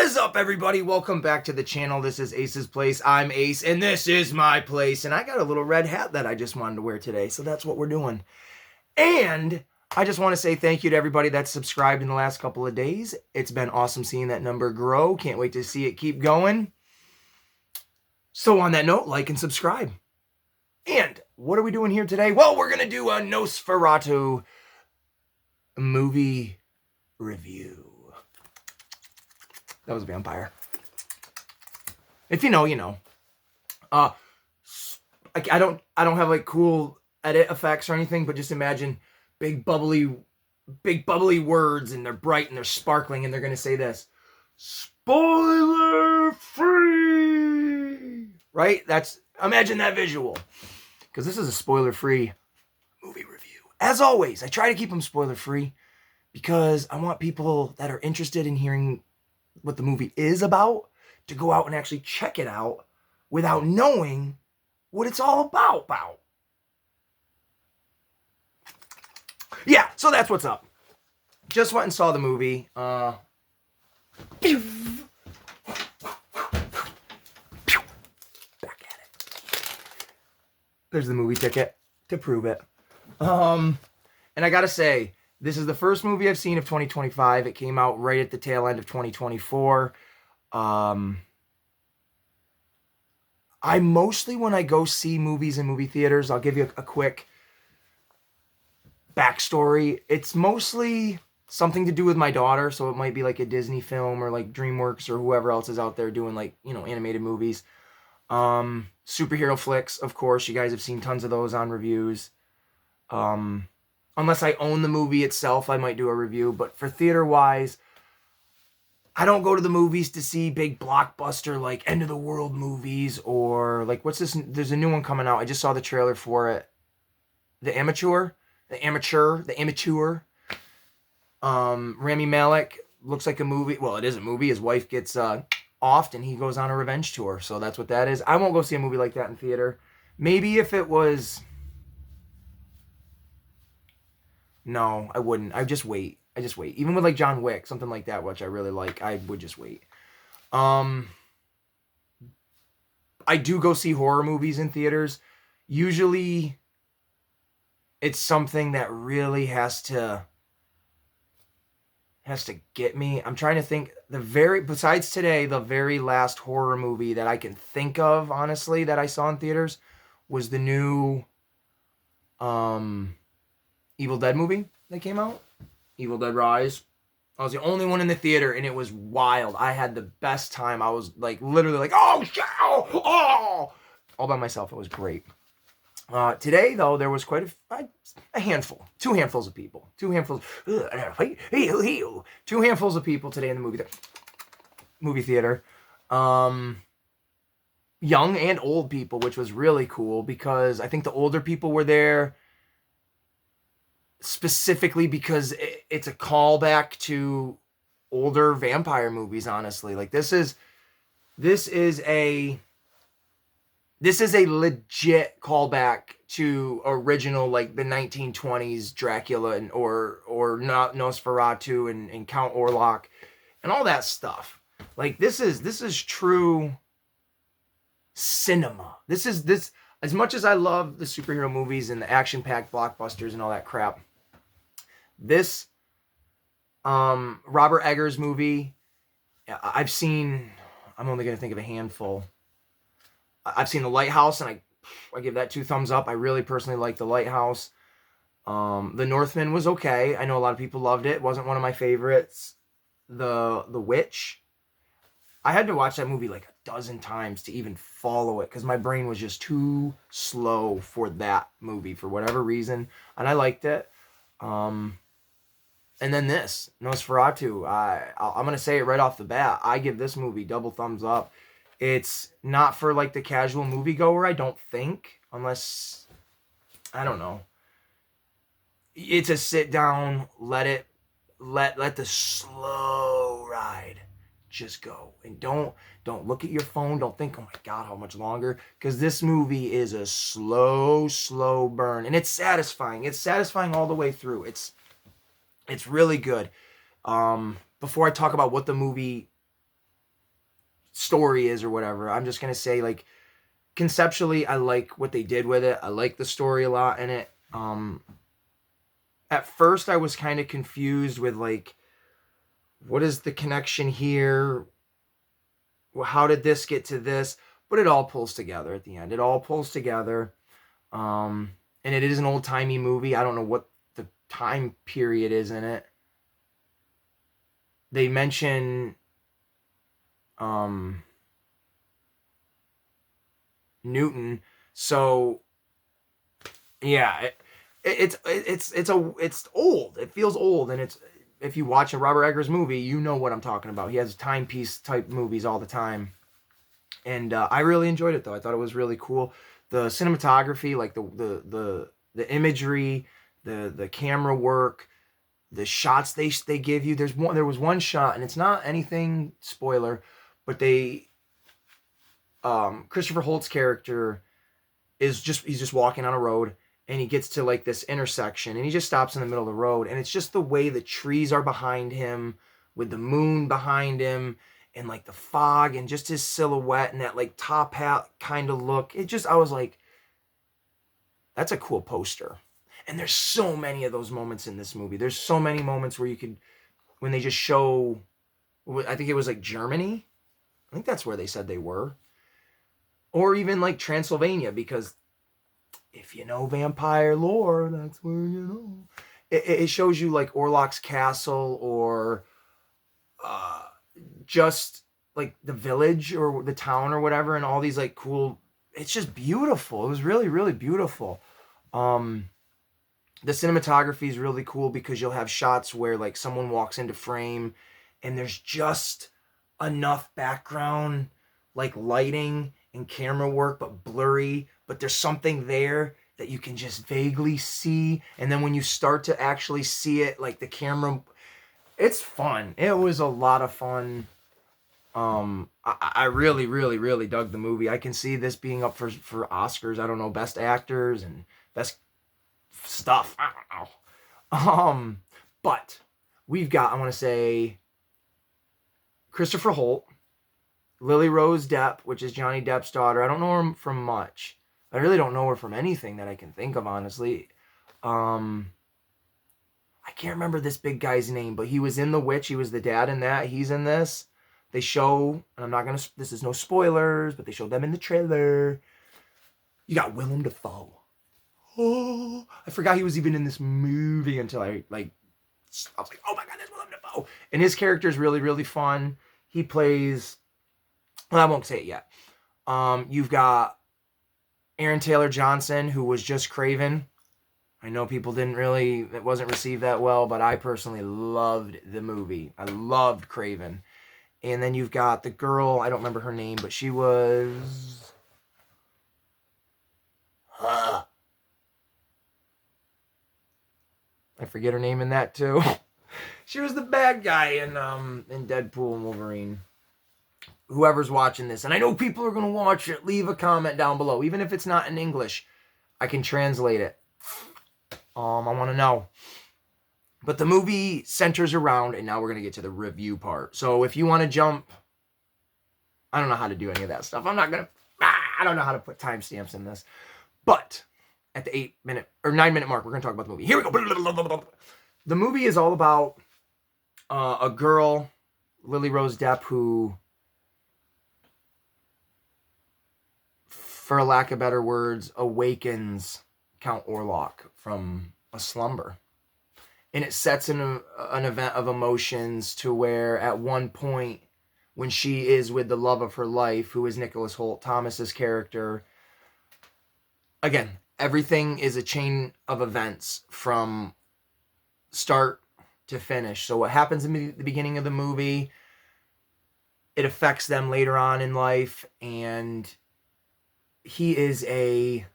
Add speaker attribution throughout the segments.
Speaker 1: What is up, everybody? Welcome back to the channel. This is Ace's Place. I'm Ace, and this is my place. And I got a little red hat that I just wanted to wear today, so that's what we're doing. And I just want to say thank you to everybody that's subscribed in the last couple of days. It's been awesome seeing that number grow. Can't wait to see it keep going. So on that note, like and subscribe. And what are we doing here today? Well, we're going to do a Nosferatu movie review. That was a vampire. If you know, you know. I don't have like cool edit effects or anything, but just imagine big bubbly words, and they're bright and they're sparkling, and they're gonna say this: spoiler free. Right? Imagine that visual. Because this is a spoiler free movie review. As always, I try to keep them spoiler free because I want people that are interested in hearing what the movie is about to go out and actually check it out without knowing what it's all about. Yeah, so that's what's up. Just went and saw the movie. Back at it. There's the movie ticket to prove it. And I gotta say, this is the first movie I've seen of 2025. It came out right at the tail end of 2024. I mostly, when I go see movies in movie theaters, I'll give you a quick backstory. It's mostly something to do with my daughter, so it might be like a Disney film or like DreamWorks or whoever else is out there doing like, you know, animated movies. Superhero flicks, of course. You guys have seen tons of those on reviews. Unless I own the movie itself, I might do a review. But for theater-wise, I don't go to the movies to see big blockbuster, like, end-of-the-world movies or, like, what's this? There's a new one coming out. I just saw the trailer for it. The Amateur. Rami Malek looks like a movie. Well, it is a movie. His wife gets offed, and he goes on a revenge tour. So that's what that is. I won't go see a movie like that in theater. Maybe if it was... No, I wouldn't. I just wait. Even with like John Wick, something like that, which I really like, I would just wait. I do go see horror movies in theaters. Usually, it's something that really has to get me. I'm trying to think. Besides today, the very last horror movie that I can think of, honestly, that I saw in theaters was the new Evil Dead movie that came out. Evil Dead Rise. I was the only one in the theater, and it was wild. I had the best time. I was like literally like, oh, all by myself. It was great. Today, though, there was quite a handful. Two handfuls of people. Two handfuls of people today in the movie theater. Young and old people, which was really cool because I think the older people were there specifically because it's a callback to older vampire movies, honestly. Like this is a legit callback to original, like the 1920s Dracula and or not Nosferatu and Count Orlok and all that stuff. Like this is true cinema. This as much as I love the superhero movies and the action-packed blockbusters and all that crap, this Robert Eggers movie, I've seen, I'm only going to think of a handful. I've seen The Lighthouse, and I give that 2 thumbs up. I really personally like The Lighthouse. The Northman was okay. I know a lot of people loved it. It wasn't one of my favorites. The Witch, I had to watch that movie like a dozen times to even follow it because my brain was just too slow for that movie for whatever reason, and I liked it. And then this, Nosferatu, I'm going to say it right off the bat. I give this movie double thumbs up. It's not for like the casual moviegoer, I don't think, unless, I don't know. It's a sit down, let the slow ride just go. And don't look at your phone. Don't think, oh my God, how much longer? Because this movie is a slow burn. And it's satisfying. It's satisfying all the way through. It's really good. Before I talk about what the movie story is or whatever. I'm just gonna say, like, conceptually, I like what they did with it. I like the story a lot in it. At first, I was kind of confused with, like, what is the connection here? How did this get to this? But it all pulls together at the end. It all pulls together. And it is an old timey movie. I don't know what the time period is in it. They mention Newton, so yeah, it's old. It feels old, and it's, if you watch a Robert Eggers movie, you know what I'm talking about. He has timepiece type movies all the time, and I really enjoyed it though. I thought it was really cool. The cinematography, like the imagery, the camera work, the shots they give you. There was one shot, and it's not anything spoiler, but Christopher Holt's character he's just walking on a road, and he gets to like this intersection, and he just stops in the middle of the road, and it's just the way the trees are behind him with the moon behind him, and like the fog, and just his silhouette and that like top hat kind of look. I was like, that's a cool poster. And there's so many of those moments in this movie. There's so many moments where when they just show, I think it was like Germany. I think that's where they said they were. Or even like Transylvania, because if you know vampire lore, that's where you know. It shows you like Orlok's castle, or just like the village or the town or whatever, and all these like cool. It's just beautiful. It was really, really beautiful. The cinematography is really cool because you'll have shots where like someone walks into frame, and there's just enough background, like lighting and camera work, but blurry, but there's something there that you can just vaguely see. And then when you start to actually see it, like the camera, it's fun. It was a lot of fun. I really, really, really dug the movie. I can see this being up for Oscars. I don't know, best actors and best stuff. I don't know. But we've got, I want to say, Christopher Holt, Lily Rose Depp, which is Johnny Depp's daughter. I don't know her from much. I really don't know her from anything that I can think of, honestly. I can't remember this big guy's name, but he was in The Witch. He was the dad in that. He's in this. They show, and I'm not going to, this is no spoilers, but they show them in the trailer. You got Willem Dafoe. Oh, I forgot he was even in this movie until I was like, oh my God, that's Willem Dafoe. And his character is really, really fun. He plays, well, I won't say it yet. You've got Aaron Taylor Johnson, who was just Craven. I know people it wasn't received that well, but I personally loved the movie. I loved Craven. And then you've got the girl, I don't remember her name, but she was... I forget her name in that too. She was the bad guy in Deadpool and Wolverine. Whoever's watching this, and I know people are going to watch it, leave a comment down below. Even if it's not in English, I can translate it. I want to know. But the movie centers around, and now we're going to get to the review part. So if you want to jump, I don't know how to do any of that stuff. I don't know how to put timestamps in this. But at the 8-minute or 9-minute mark, we're going to talk about the movie. Here we go. The movie is all about a girl, Lily Rose Depp, who, for lack of better words, awakens Count Orlok from a slumber. And it sets in an event of emotions to where at one point, when she is with the love of her life, who is Nicholas Hoult, Thomas's character, again, everything is a chain of events from start to finish. So what happens in the beginning of the movie, it affects them later on in life, and he is a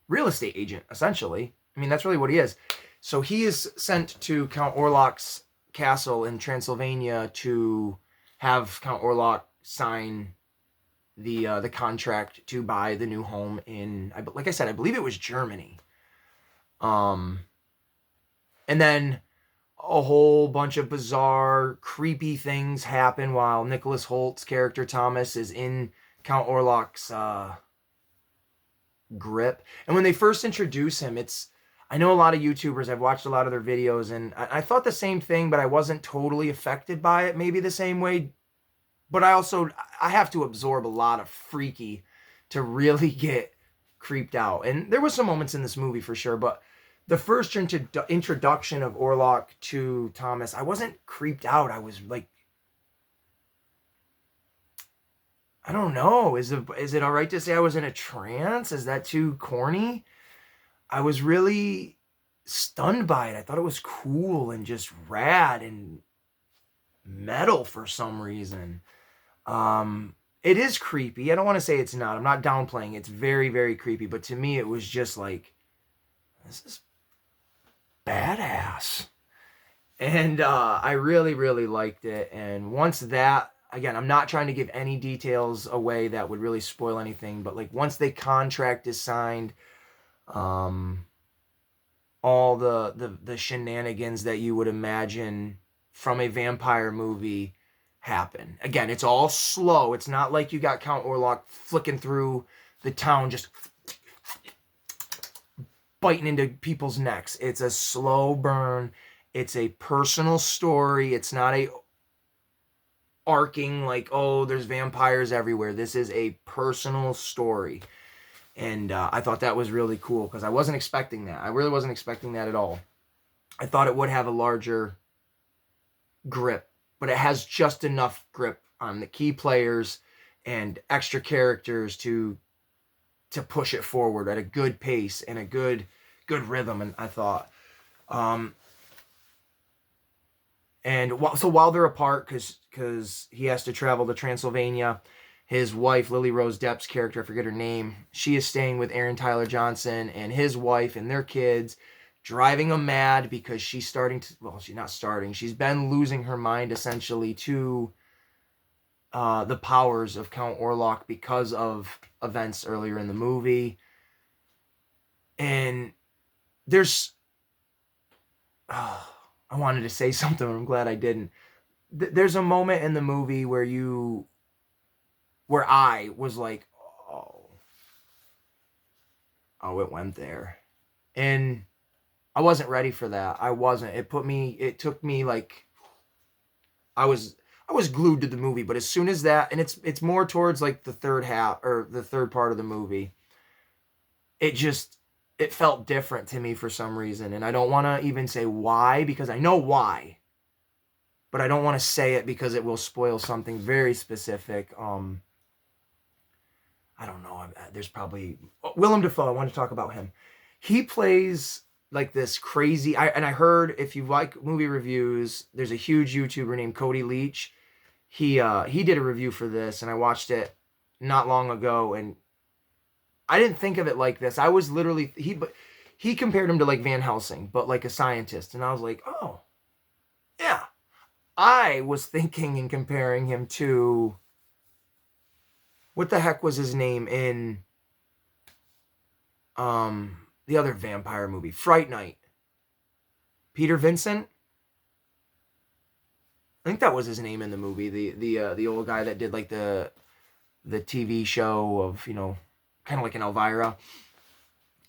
Speaker 1: real estate agent, essentially. I mean, that's really what he is. So he is sent to Count Orlok's castle in Transylvania to have Count Orlok sign the contract to buy the new home in, like I said, I believe it was Germany. And then a whole bunch of bizarre, creepy things happen while Nicholas Holt's character Thomas is in Count Orlok's grip. And when they first introduce him, I know a lot of YouTubers, I've watched a lot of their videos, and I thought the same thing, but I wasn't totally affected by it, maybe the same way. But I have to absorb a lot of freaky to really get creeped out. And there was some moments in this movie for sure, but the first introduction of Orlok to Thomas, I wasn't creeped out. I was like, I don't know. Is it all right to say I was in a trance? Is that too corny? I was really stunned by it. I thought it was cool and just rad and metal for some reason. It is creepy. I don't want to say it's not. I'm not downplaying. It's very, very creepy. But to me, it was just like, this is badass. And I really, really liked it. And once that, again, I'm not trying to give any details away that would really spoil anything. But like once the contract is signed, all the shenanigans that you would imagine from a vampire movie happen. Again, it's all slow. It's not like you got Count Orlok flicking through the town just biting into people's necks. It's a slow burn. It's a personal story. It's not a arcing like, oh, there's vampires everywhere. This is a personal story. And I thought that was really cool because I wasn't expecting that. I really wasn't expecting that at all. I thought it would have a larger grip, but it has just enough grip on the key players and extra characters to push it forward at a good pace and a good rhythm. And I thought, so while they're apart, because he has to travel to Transylvania, his wife, Lily Rose Depp's character, I forget her name, she is staying with Aaron Tyler Johnson and his wife and their kids, driving him mad because she's she's been losing her mind essentially to the powers of Count Orlok because of events earlier in the movie. And there's, I wanted to say something, but I'm glad I didn't. There's a moment in the movie where I was like, oh, it went there. And I wasn't ready for that. I wasn't. It took me like, I was glued to the movie, but as soon as that, and it's more towards like the third half or the third part of the movie, it felt different to me for some reason. And I don't want to even say why, because I know why, but I don't want to say it because it will spoil something very specific. I don't know. There's probably Willem Dafoe. I want to talk about him. He plays like this crazy. I heard, if you like movie reviews, there's a huge YouTuber named Cody Leach. He did a review for this, and I watched it not long ago, and I didn't think of it like this. I was literally he compared him to like Van Helsing, but like a scientist, and I was like, oh, yeah. I was thinking and comparing him to, what the heck was his name in the other vampire movie, Fright Night? Peter Vincent? I think that was his name in the movie. The old guy that did like the TV show of, kind of like an Elvira.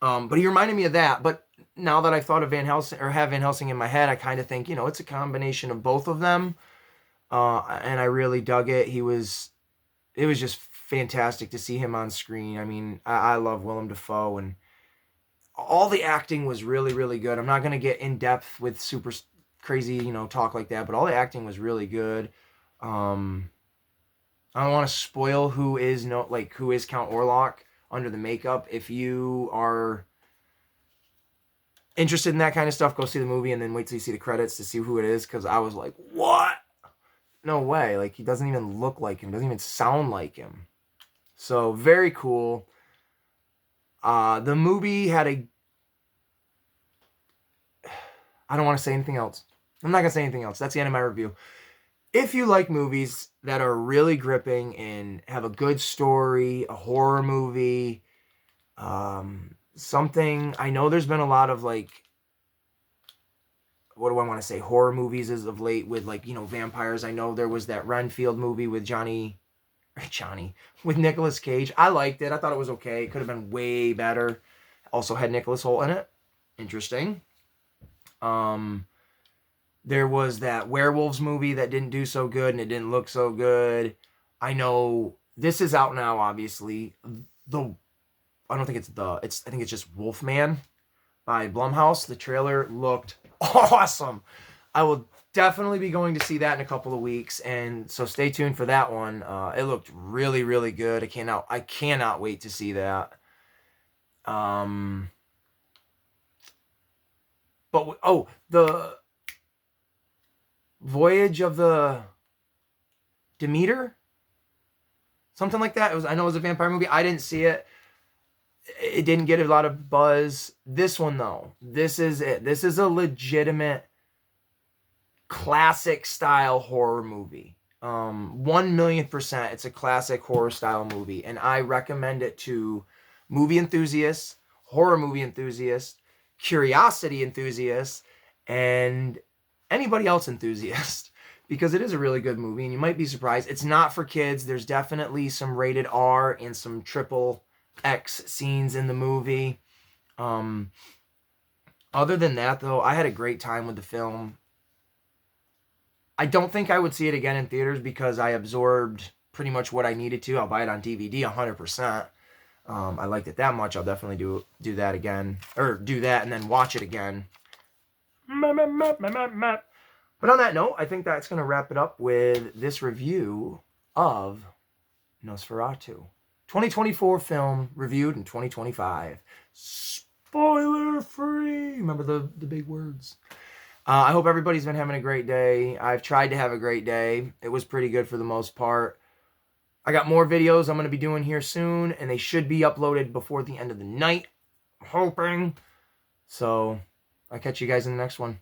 Speaker 1: But he reminded me of that. But now that I thought of Van Helsing, or have Van Helsing in my head, I kind of think, it's a combination of both of them. And I really dug it. It was just fantastic to see him on screen. I mean, I love Willem Dafoe, and all the acting was really, really good. I'm not going to get in depth with super crazy, talk like that, but all the acting was really good. I don't want to spoil who is Count Orlok under the makeup. If you are interested in that kind of stuff, go see the movie and then wait till you see the credits to see who it is, because I was like, what? No way. Like, he doesn't even look like him, doesn't even sound like him. So, very cool. The movie had I don't want to say anything else. I'm not going to say anything else. That's the end of my review. If you like movies that are really gripping and have a good story, a horror movie, something, I know there's been a lot of what do I want to say, horror movies as of late with, like, you know, vampires. I know there was that Renfield movie with with Nicolas Cage. I liked it. I thought it was okay. It could have been way better. Also had Nicholas Hoult in it. Interesting. There was that werewolves movie that didn't do so good and it didn't look so good. I know this is out now, obviously. I think it's just Wolfman by Blumhouse. The trailer looked awesome. I will definitely be going to see that in a couple of weeks, and so stay tuned for that one. It looked really, really good. I cannot wait to see that. The Voyage of the Demeter, something like that. I know it was a vampire movie. I didn't see it. It didn't get a lot of buzz. This one, though, this is it. This is a legitimate classic style horror movie. 1,000,000%. It's a classic horror style movie, and I recommend it to movie enthusiasts, horror movie enthusiasts, curiosity enthusiasts, and anybody else enthusiast, because it is a really good movie, and you might be surprised. It's not for kids. There's definitely some rated R and some triple X scenes in the movie. Other than that, though, I had a great time with the film. I don't think I would see it again in theaters because I absorbed pretty much what I needed to. I'll buy it on DVD 100%. I liked it that much. I'll definitely do that again, or do that and then watch it again. But on that note, I think that's going to wrap it up with this review of Nosferatu. 2024 film reviewed in 2025. Spoiler free. Remember the big words. I hope everybody's been having a great day. I've tried to have a great day. It was pretty good for the most part. I got more videos I'm going to be doing here soon, and they should be uploaded before the end of the night. I'm hoping. So, I'll catch you guys in the next one.